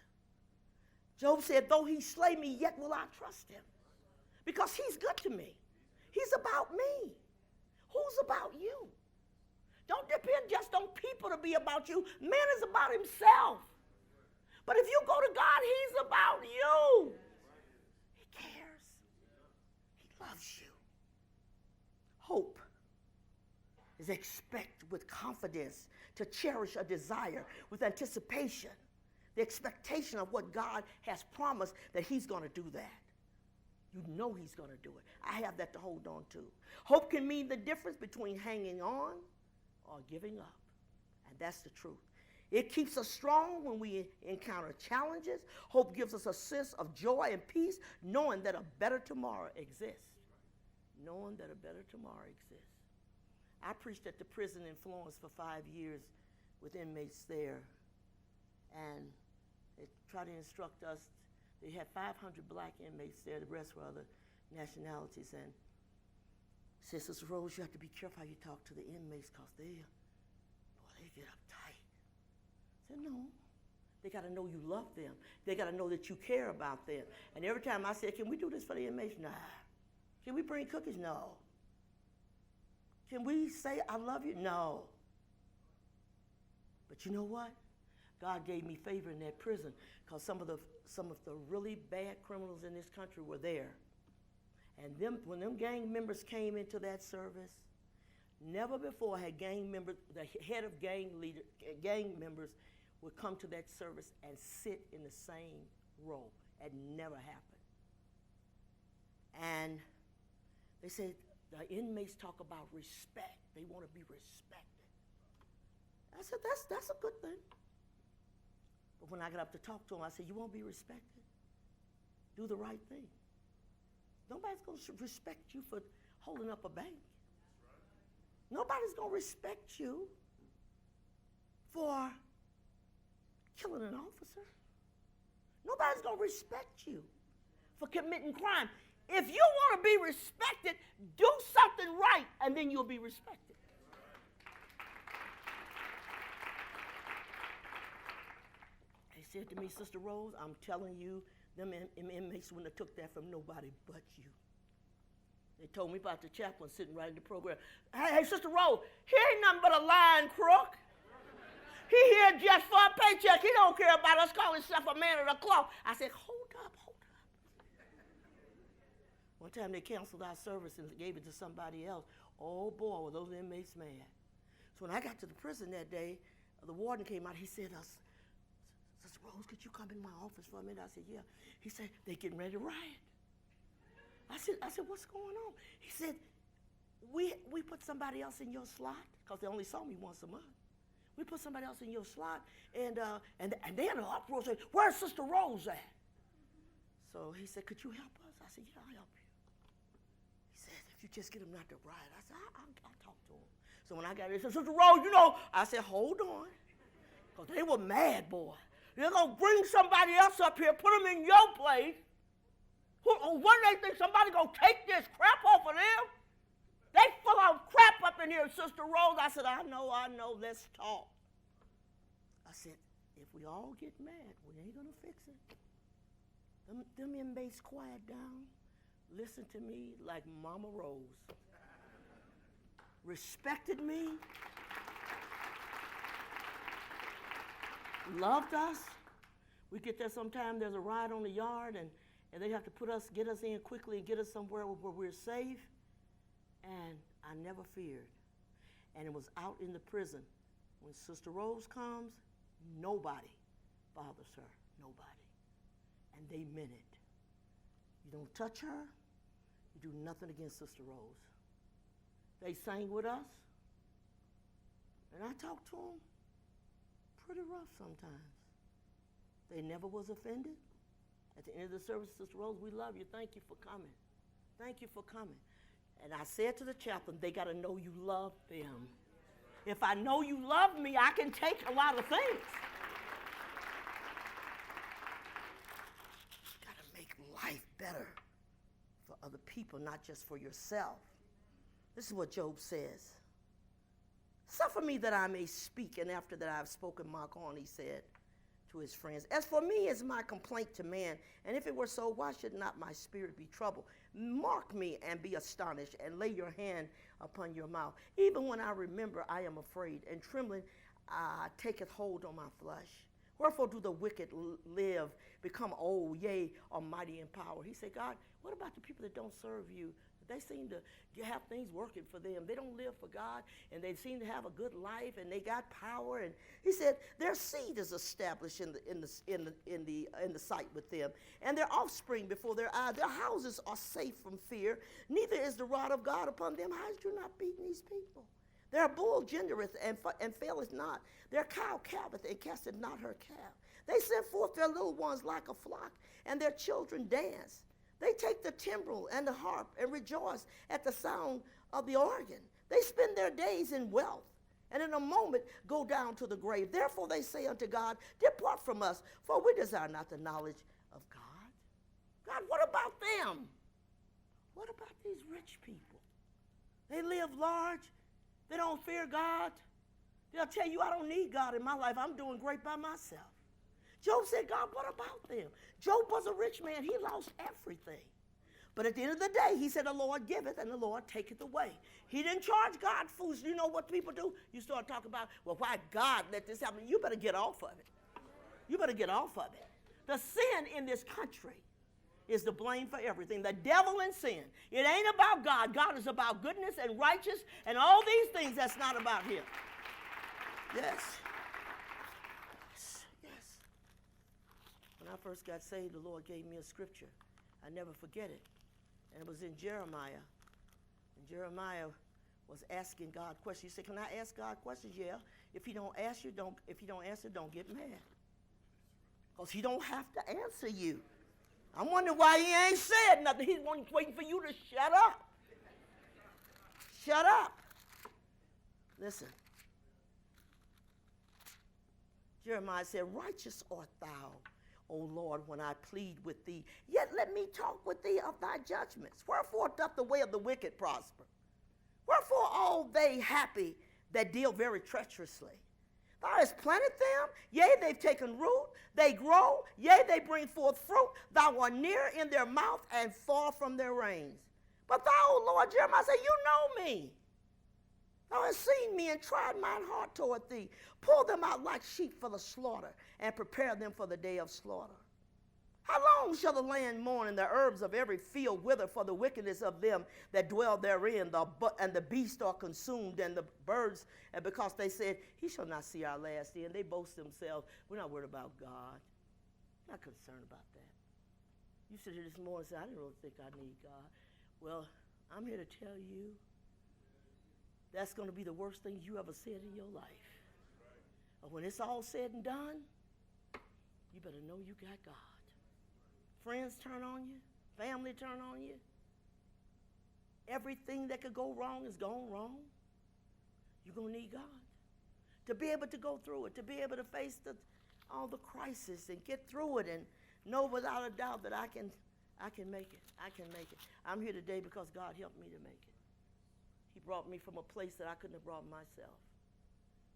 Job said, though he slay me, yet will I trust him. Because he's good to me. He's about me. Who's about you? Don't depend just on people to be about you. Man is about himself. But if you go to God, he's about you. He cares. He loves you. Hope is expect with confidence, to cherish a desire with anticipation, the expectation of what God has promised that he's going to do that. You know he's going to do it. I have that to hold on to. Hope can mean the difference between hanging on or giving up. And that's the truth. It keeps us strong when we encounter challenges. Hope gives us a sense of joy and peace, knowing that a better tomorrow exists. Knowing that a better tomorrow exists. I preached at the prison in Florence for 5 years with inmates there. And they tried to instruct us. They had 500 black inmates there. The rest were other nationalities. And said, Sister Rose, you have to be careful how you talk to the inmates because they get uptight. I said, no. They got to know you love them. They got to know that you care about them. And every time I said, can we do this for the inmates? Nah. Can we bring cookies? No. Can we say I love you? No. But you know what? God gave me favor in that prison because some of the really bad criminals in this country were there. And when them gang members came into that service, never before had the head of gang members would come to that service and sit in the same row. It never happened. And they said the inmates talk about respect. They want to be respected. I said, that's a good thing. But when I got up to talk to them, I said, you won't be respected? Do the right thing. Nobody's going to respect you for holding up a bank. Nobody's going to respect you for killing an officer. Nobody's going to respect you for committing crime. If you want to be respected, do something right, and then you'll be respected. He said to me, Sister Rose, I'm telling you, them inmates wouldn't have took that from nobody but you. They told me about the chaplain sitting right in the program. Hey, Sister Rose, he ain't nothing but a lying crook. He here just for a paycheck. He don't care about us calling himself a man of the cloth. I said, hold up. One time they canceled our service and gave it to somebody else. Oh boy, were those inmates mad. So when I got to the prison that day, the warden came out. He said, Sister Rose, could you come in my office for a minute? I said, yeah. He said, they getting ready to riot. I said, what's going on? He said, we put somebody else in your slot, because they only saw me once a month. We put somebody else in your slot, and they in an uproar saying, where's Sister Rose at? So he said, could you help us? I said, yeah, I'll help you. He said, if you just get them not to riot. I said, I'll talk to them. So when I got there, he said, Sister Rose, I said, hold on. Because they were mad, boy. They're going to bring somebody else up here, put them in your place. What do they think, somebody going to take this crap off of them? They full of crap up in here, Sister Rose. I said, I know, let's talk. I said, if we all get mad, we ain't going to fix it. Them inmates quiet down, listen to me like Mama Rose. Respected me. Loved us. We get there sometime, there's a riot on the yard, and And they have to get us in quickly and get us somewhere where we're safe. And I never feared. And it was out in the prison. When Sister Rose comes, nobody bothers her. Nobody. And they meant it. You don't touch her. You do nothing against Sister Rose. They sang with us. And I talked to them pretty rough sometimes. They never was offended. At the end of the service, Sister Rose, we love you. Thank you for coming. Thank you for coming. And I said to the chaplain, they got to know you love them. If I know you love me, I can take a lot of things. You got to make life better for other people, not just for yourself. This is what Job says. Suffer me that I may speak, and after that I have spoken, mark on, he said to his friends. As for me, is my complaint to man, and if it were so, why should not my spirit be troubled? Mark me and be astonished, and lay your hand upon your mouth. Even when I remember, I am afraid, and trembling taketh hold on my flesh. Wherefore do the wicked live, become old, yea, almighty in power? He said, God, what about the people that don't serve you? They seem to have things working for them. They don't live for God, and they seem to have a good life, and they got power. And he said their seed is established in the sight with them, and their offspring before their eyes. Their houses are safe from fear. Neither is the rod of God upon them. How do you not beat these people? Their bull gendereth and faileth not. Their cow calveth and casteth not her calf. They send forth their little ones like a flock, and their children dance. They take the timbrel and the harp and rejoice at the sound of the organ. They spend their days in wealth, and in a moment go down to the grave. Therefore they say unto God, depart from us, for we desire not the knowledge of God. God, what about them? What about these rich people? They live large. They don't fear God. They'll tell you, I don't need God in my life. I'm doing great by myself. Job said, God, what about them? Job was a rich man. He lost everything. But at the end of the day, he said, the Lord giveth and the Lord taketh away. He didn't charge God fools. You know what people do? You start talking about, well, why God let this happen? You better get off of it. You better get off of it. The sin in this country is the blame for everything. The devil and sin. It ain't about God. God is about goodness and righteousness and all these things that's not about him. Yes. When I first got saved, the Lord gave me a scripture. I never forget it. And it was in Jeremiah. And Jeremiah was asking God questions. He said, can I ask God questions? Yeah. If he don't answer, don't get mad. Because he don't have to answer you. I'm wondering why he ain't said nothing. He's waiting for you to shut up. Shut up. Listen. Jeremiah said, righteous art thou, O Lord, when I plead with thee. Yet let me talk with thee of thy judgments. Wherefore doth the way of the wicked prosper? Wherefore all they happy that deal very treacherously? Thou hast planted them, yea, they've taken root, they grow, yea, they bring forth fruit. Thou art near in their mouth and far from their reins. But thou, O Lord, Jeremiah said, you know me. Thou hast seen me and tried mine heart toward thee. Pull them out like sheep for the slaughter, and prepare them for the day of slaughter. How long shall the land mourn, and the herbs of every field wither for the wickedness of them that dwell therein? And the beasts are consumed, and the birds, and because they said, he shall not see our last day. And they boast themselves, we're not worried about God. Not concerned about that. You said here this morning, said, I didn't really think I need God. Well, I'm here to tell you, that's going to be the worst thing you ever said in your life. But when it's all said and done, you better know you got God. Friends turn on you. Family turn on you. Everything that could go wrong is gone wrong. You're going to need God to be able to go through it, to be able to face all the crisis and get through it and know without a doubt that I can make it. I can make it. I'm here today because God helped me to make it. He brought me from a place that I couldn't have brought myself.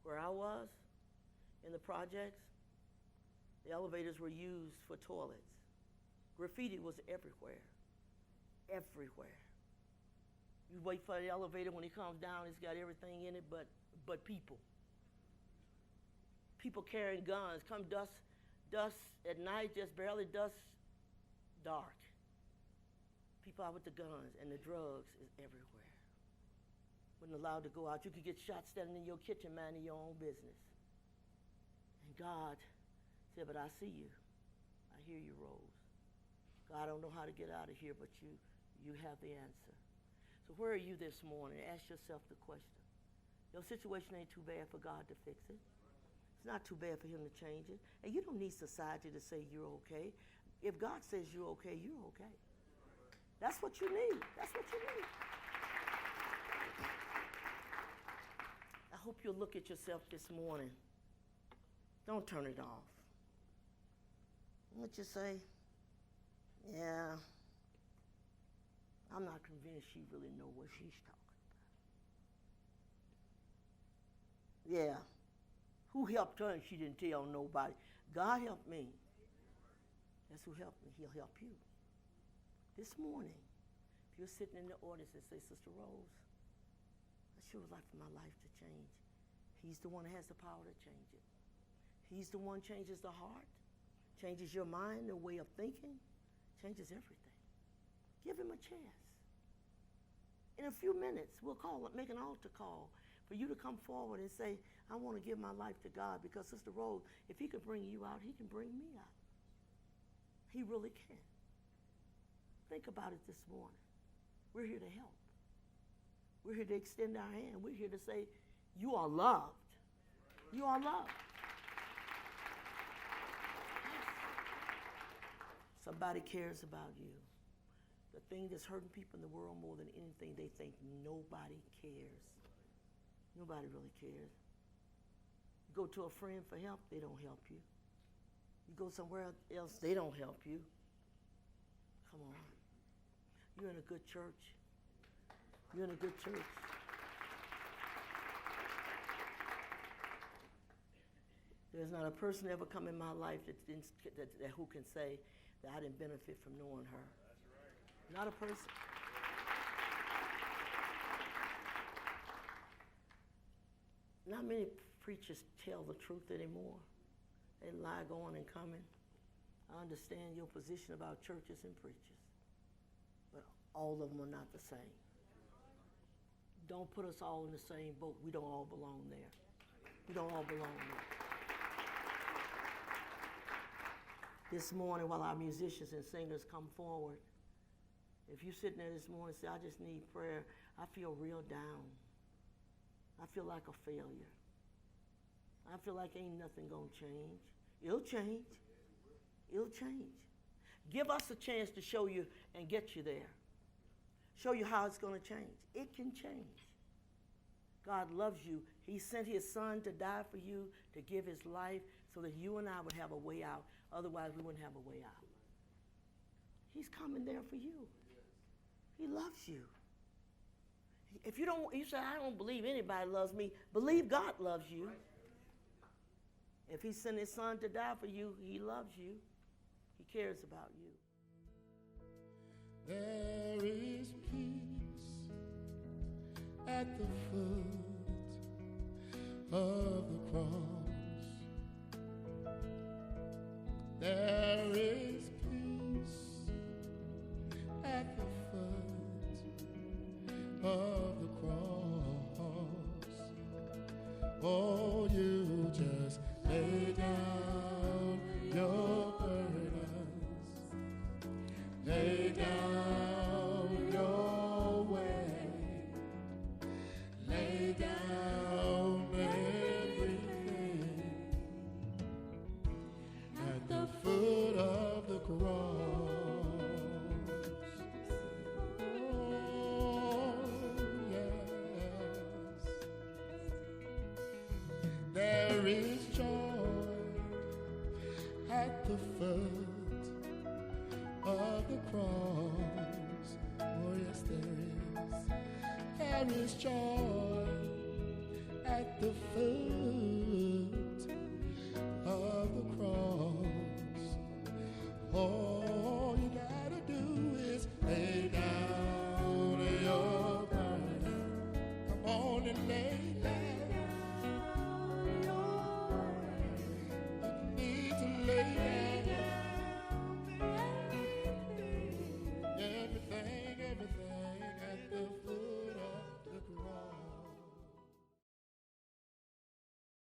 Where I was, in the projects, the elevators were used for toilets. Graffiti was everywhere. Everywhere. You wait for the elevator, when it comes down, it's got everything in it but people. People carrying guns, come dusk at night, just barely dusk, dark. People out with the guns and the drugs is everywhere. Wasn't allowed to go out. You could get shot standing in your kitchen minding your own business. And God said, but I see you. I hear you, Rose. God, I don't know how to get out of here, but you have the answer. So where are you this morning? Ask yourself the question. Your situation ain't too bad for God to fix it. It's not too bad for him to change it. And you don't need society to say you're okay. If God says you're okay, you're okay. That's what you need. That's what you need. I hope you'll look at yourself this morning. Don't turn it off. Let you say, yeah, I'm not convinced she really knows what she's talking about. Yeah, who helped her and she didn't tell nobody? God helped me. That's who helped me. He'll help you. This morning, if you're sitting in the audience and say, Sister Rose, I sure would like for my life to change. He's the one that has the power to change it. He's the one changes the heart, changes your mind, the way of thinking, changes everything. Give him a chance. In a few minutes, we'll make an altar call for you to come forward and say, I want to give my life to God because, Sister Rose, if he can bring you out, he can bring me out. He really can. Think about it this morning. We're here to help. We're here to extend our hand. We're here to say, you are loved. You are loved. Somebody cares about you. The thing that's hurting people in the world more than anything, they think nobody cares. Nobody really cares. You go to a friend for help, they don't help you. You go somewhere else, they don't help you. Come on. You're in a good church. You're in a good church. There's not a person ever come in my life that who can say that I didn't benefit from knowing her. That's right. Not a person. Not many preachers tell the truth anymore. They lie going and coming. I understand your position about churches and preachers, but all of them are not the same. Don't put us all in the same boat. We don't all belong there. We don't all belong there. This morning, while our musicians and singers come forward, if you're sitting there this morning and say, I just need prayer, I feel real down. I feel like a failure. I feel like ain't nothing gonna change. It'll change. It'll change. Give us a chance to show you and get you there. Show you how it's gonna change. It can change. God loves you. He sent his son to die for you, to give his life so that you and I would have a way out. Otherwise, we wouldn't have a way out. He's coming there for you. He loves you. If you say, I don't believe anybody loves me, believe God loves you. If he sent his son to die for you, he loves you. He cares about you. There is peace at the foot of the cross. There is peace at the foot of the cross. Oh, you just lay down your burdens, lay down your way, lay down everything at the foot of the cross. Oh, yes. There is joy at the foot of the cross. Oh, yes, there is joy at the foot of the cross. All you gotta do is lay down your burden. Come on and lay down.